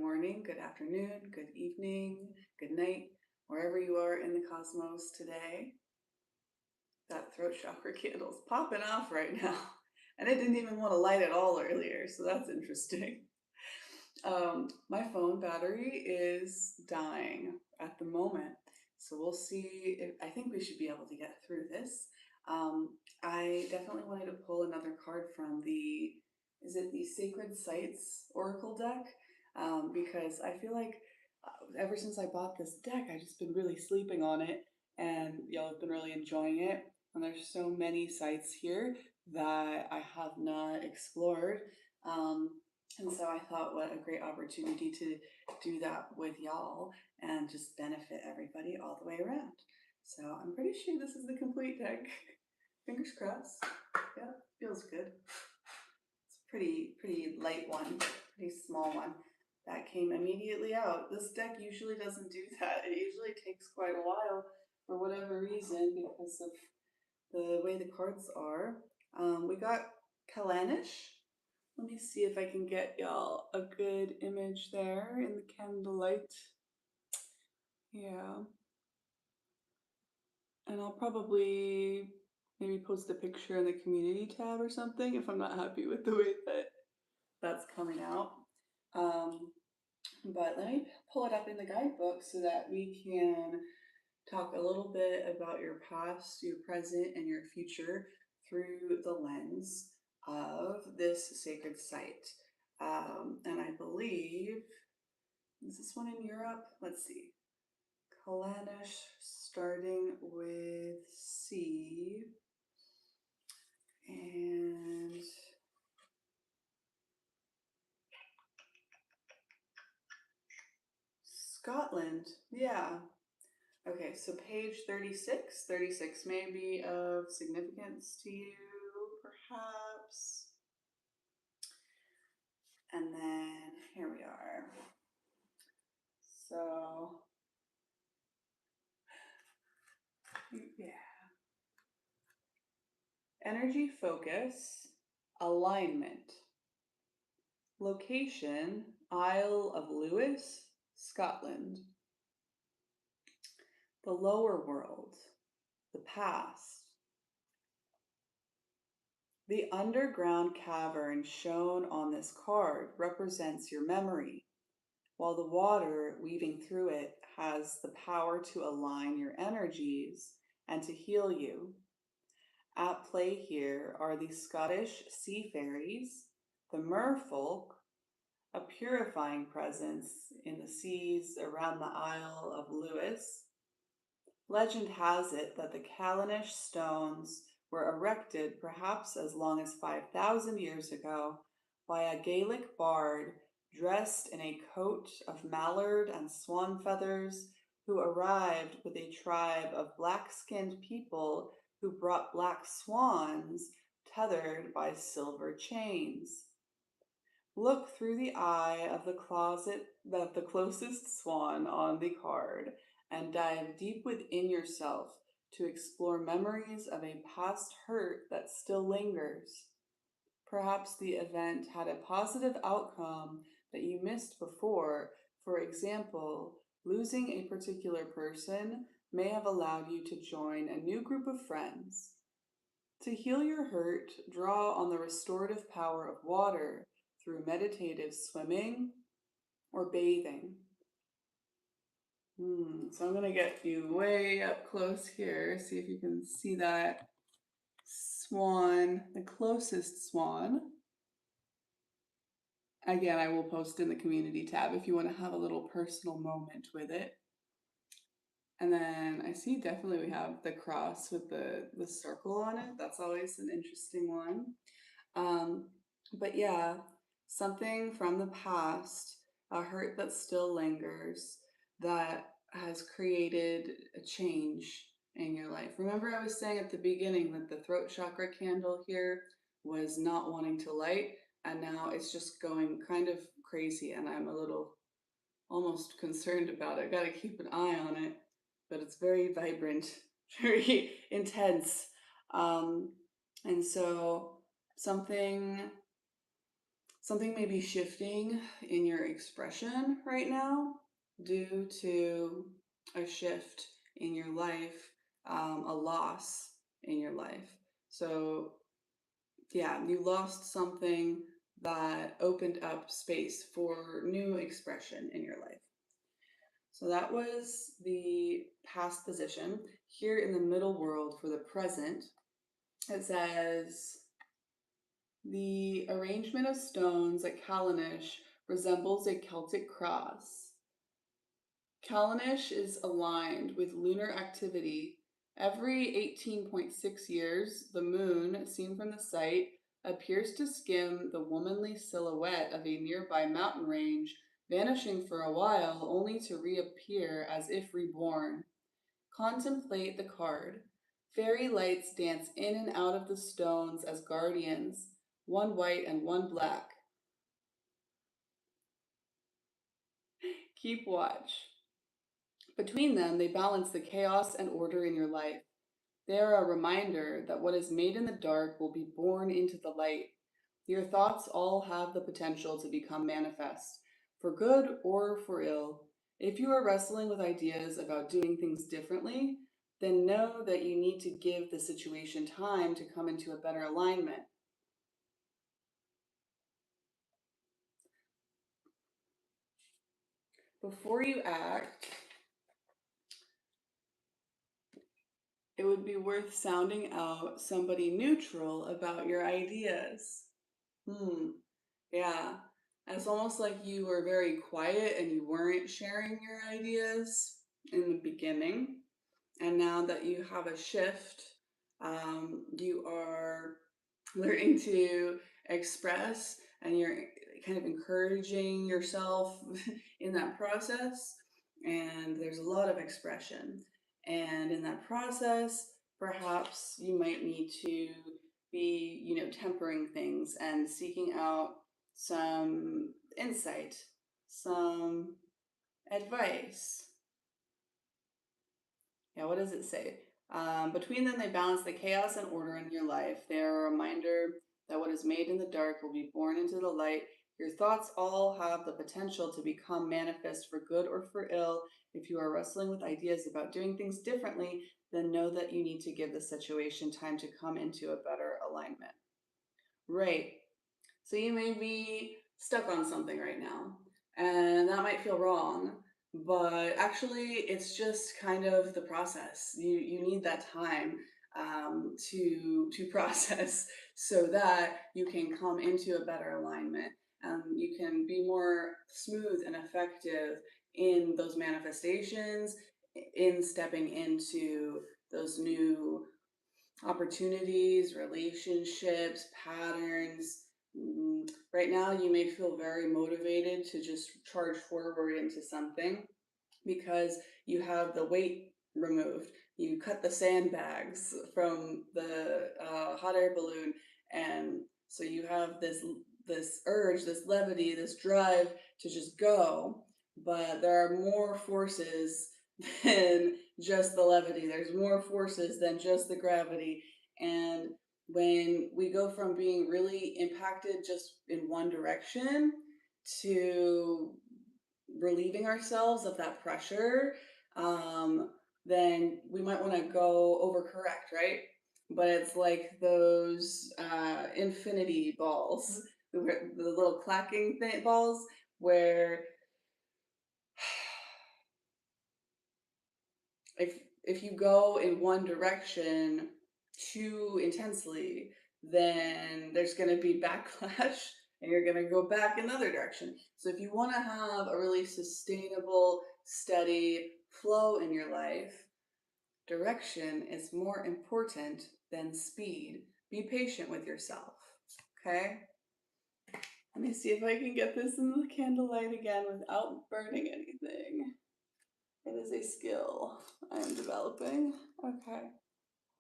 morning, good afternoon, good evening, good night, wherever you are in the cosmos today. That throat chakra candle's popping off right now. And I didn't even want to light it all earlier, so that's interesting. My phone battery is dying at the moment, so we'll see if I think we should be able to get through this. I definitely wanted to pull another card from is it the Sacred Sites Oracle deck? Because I feel like ever since I bought this deck, I've just been really sleeping on it, and y'all have been really enjoying it. And there's so many sites here that I have not explored. And so I thought, what a great opportunity to do that with y'all and just benefit everybody all the way around. So I'm pretty sure this is the complete deck. Fingers crossed. Yeah, feels good. It's a pretty light one, pretty small one. That came immediately out. This deck usually doesn't do that. It usually takes quite a while for whatever reason because of the way the cards are. We got Callanish. Let me see if I can get y'all a good image there in the candlelight. Yeah. And I'll probably maybe post a picture in the community tab or something if I'm not happy with the way that that's coming out. But let me pull it up in the guidebook so that we can talk a little bit about your past, your present, and your future through the lens of this sacred site. And I believe, is this one in Europe? Let's see. Callanish starting with C. And Scotland, yeah. Okay, so page 36. 36 may be of significance to you, perhaps. And then here we are. So, yeah. Energy focus, alignment. Location, Isle of Lewis, Scotland. The lower world, the past. The underground cavern shown on this card represents your memory, while the water weaving through it has the power to align your energies and to heal you. At play here are the Scottish sea fairies, the merfolk, a purifying presence in the seas around the Isle of Lewis. Legend has it that the Callanish stones were erected perhaps as long as 5,000 years ago by a Gaelic bard dressed in a coat of mallard and swan feathers who arrived with a tribe of black-skinned people who brought black swans tethered by silver chains. Look through the eye of the closest swan on the card and dive deep within yourself to explore memories of a past hurt that still lingers. Perhaps the event had a positive outcome that you missed before. For example, losing a particular person may have allowed you to join a new group of friends. To heal your hurt, draw on the restorative power of water through meditative swimming or bathing. So I'm gonna get you way up close here, see if you can see that swan, the closest swan. Again, I will post in the community tab if you want to have a little personal moment with it. And then I see definitely we have the cross with the circle on it. That's always an interesting one. But yeah, something from the past, a hurt that still lingers, that has created a change in your life. Remember I was saying at the beginning that the throat chakra candle here was not wanting to light, and now it's just going kind of crazy, and I'm a little almost concerned about it. Got to keep an eye on it, but it's very vibrant, very intense. And so something something may be shifting in your expression right now due to a shift in your life, a loss in your life. So, yeah, you lost something that opened up space for new expression in your life. So that was the past position. Here in the middle world for the present, it says the arrangement of stones at Callanish resembles a Celtic cross. Callanish is aligned with lunar activity. Every 18.6 years, the moon, seen from the site, appears to skim the womanly silhouette of a nearby mountain range, vanishing for a while only to reappear as if reborn. Contemplate the card. Fairy lights dance in and out of the stones as guardians, one white and one black. Keep watch. Between them, they balance the chaos and order in your life. They are a reminder that what is made in the dark will be born into the light. Your thoughts all have the potential to become manifest, for good or for ill. If you are wrestling with ideas about doing things differently, then know that you need to give the situation time to come into a better alignment. Before you act, it would be worth sounding out somebody neutral about your ideas. Yeah. It's almost like you were very quiet and you weren't sharing your ideas in the beginning. And now that you have a shift, you are learning to express and you're kind of encouraging yourself in that process. And there's a lot of expression. And in that process, perhaps you might need to be, tempering things and seeking out some insight, some advice. Yeah, what does it say? Between them, they balance the chaos and order in your life. They are a reminder that what is made in the dark will be born into the light. Your thoughts all have the potential to become manifest for good or for ill. If you are wrestling with ideas about doing things differently, then know that you need to give the situation time to come into a better alignment. Right. So you may be stuck on something right now, and that might feel wrong, but actually it's just kind of the process. You need that time to process so that you can come into a better alignment. You can be more smooth and effective in those manifestations, in stepping into those new opportunities, relationships, patterns. Right now, you may feel very motivated to just charge forward into something because you have the weight removed. You cut the sandbags from the hot air balloon, and so you have this urge, this levity, this drive to just go. But there are more forces than just the levity. There's more forces than just the gravity. And when we go from being really impacted just in one direction to relieving ourselves of that pressure, then we might want to go overcorrect, right? But it's like those infinity balls, the little clacking balls, where if you go in one direction too intensely, then there's going to be backlash and you're going to go back another direction. So if you want to have a really sustainable, steady flow in your life, direction is more important than speed. Be patient with yourself. Okay? Let me see if I can get this in the candlelight again without burning anything. It is a skill I am developing. Okay.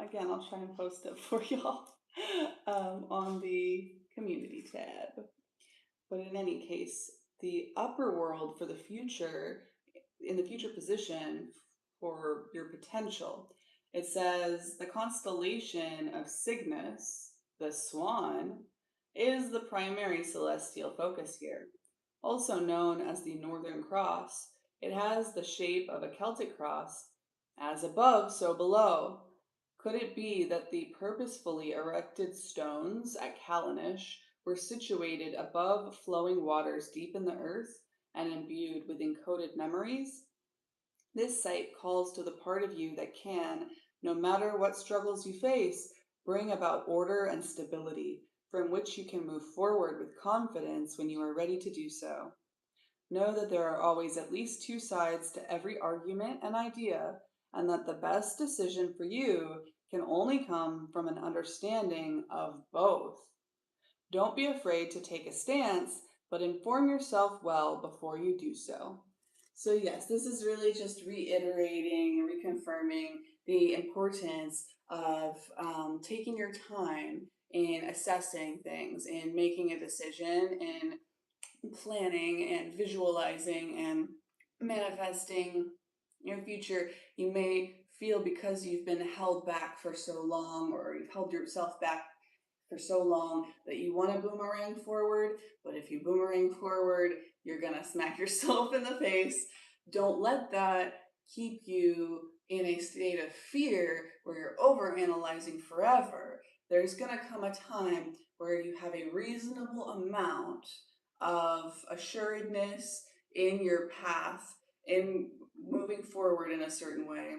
Again, I'll try and post it for y'all on the community tab. But in any case, the upper world for the future, in the future position for your potential, it says the constellation of Cygnus, the swan, is the primary celestial focus here. Also known as the Northern Cross, it has the shape of a Celtic cross, as above, so below. Could it be that the purposefully erected stones at Callanish were situated above flowing waters deep in the earth and imbued with encoded memories? This site calls to the part of you that can, no matter what struggles you face, bring about order and stability from which you can move forward with confidence when you are ready to do so. Know that there are always at least two sides to every argument and idea, and that the best decision for you can only come from an understanding of both. Don't be afraid to take a stance, but inform yourself well before you do so. So, yes, this is really just reiterating, reconfirming the importance of taking your time in assessing things, in making a decision, in planning and visualizing and manifesting your future. You may feel because you've been held back for so long, or you've held yourself back for so long, that you want to boomerang forward. But if you boomerang forward, you're going to smack yourself in the face. Don't let that keep you in a state of fear where you're overanalyzing forever. There's going to come a time where you have a reasonable amount of assuredness in your path, in moving forward in a certain way.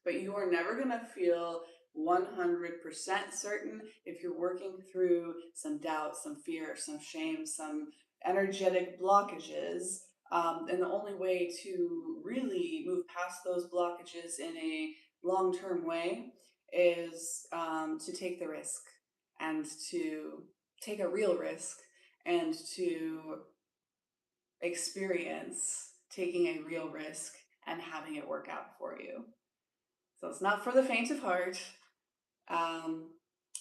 But you are never going to feel 100% certain if you're working through some doubt, some fear, some shame, some energetic blockages. And the only way to really move past those blockages in a long term way is to take the risk, and to take a real risk, and to experience taking a real risk and having it work out for you. So it's not for the faint of heart. Um,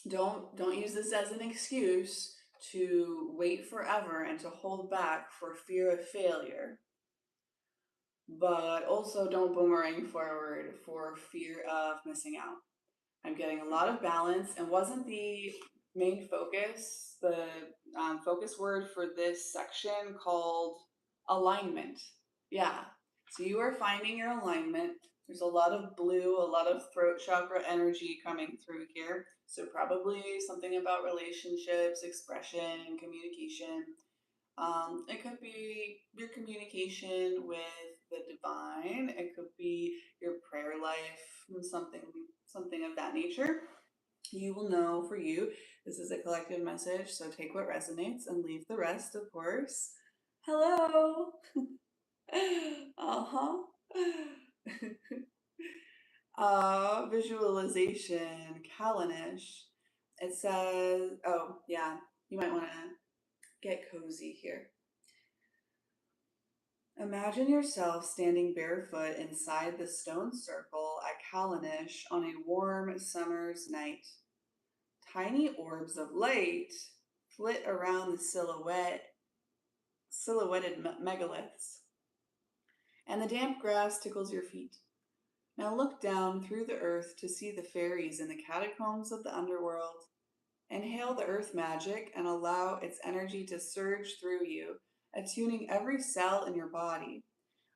don't use this as an excuse to wait forever and to hold back for fear of failure. But also don't boomerang forward for fear of missing out. I'm getting a lot of balance, and wasn't the main focus, the focus word for this section called alignment? Yeah. So you are finding your alignment. There's a lot of blue, a lot of throat chakra energy coming through here. So probably something about relationships, expression, communication. It could be your communication with the divine. It could be your prayer life, something of that nature. You will know for you, this is a collective message, so take what resonates and leave the rest, of course. Hello. uh-huh. Visualization, Callanish. It says, oh yeah, you might want to get cozy here. Imagine yourself standing barefoot inside the stone circle at Callanish on a warm summer's night. Tiny orbs of light flit around the silhouetted megaliths, and the damp grass tickles your feet. Now look down through the earth to see the fairies in the catacombs of the underworld. Inhale the earth magic and allow its energy to surge through you, attuning every cell in your body.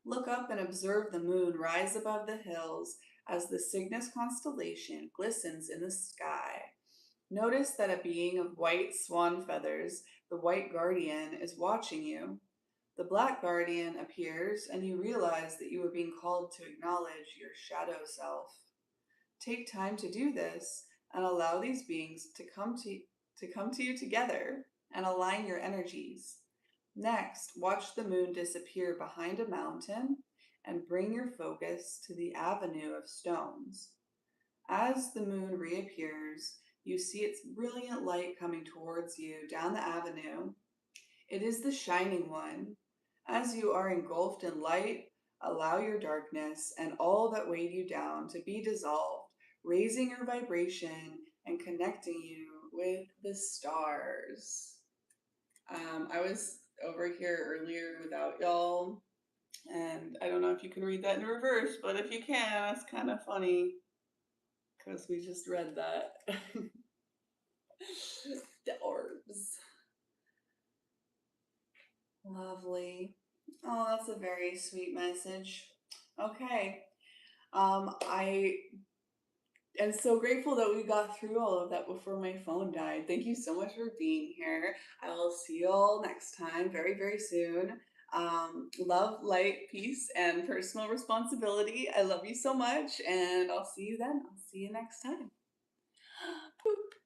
Look up and observe the moon rise above the hills as the Cygnus constellation glistens in the sky. Notice that a being of white swan feathers, the white guardian, is watching you. The black guardian appears, and you realize that you are being called to acknowledge your shadow self. Take time to do this and allow these beings to come to you together and align your energies. Next, watch the moon disappear behind a mountain and bring your focus to the avenue of stones. As the moon reappears, you see its brilliant light coming towards you down the avenue. It is the shining one. As you are engulfed in light, allow your darkness and all that weighed you down to be dissolved, raising your vibration and connecting you with the stars. I was over here earlier without y'all, and I don't know if you can read that in reverse, but if you can, it's kind of funny because we just read that. The orbs. Lovely. Oh, that's a very sweet message. Okay. I am so grateful that we got through all of that before my phone died. Thank you so much for being here. I will see you all next time, very, very soon. Love, light, peace, and personal responsibility. I love you so much, and I'll see you then. I'll see you next time. Boop.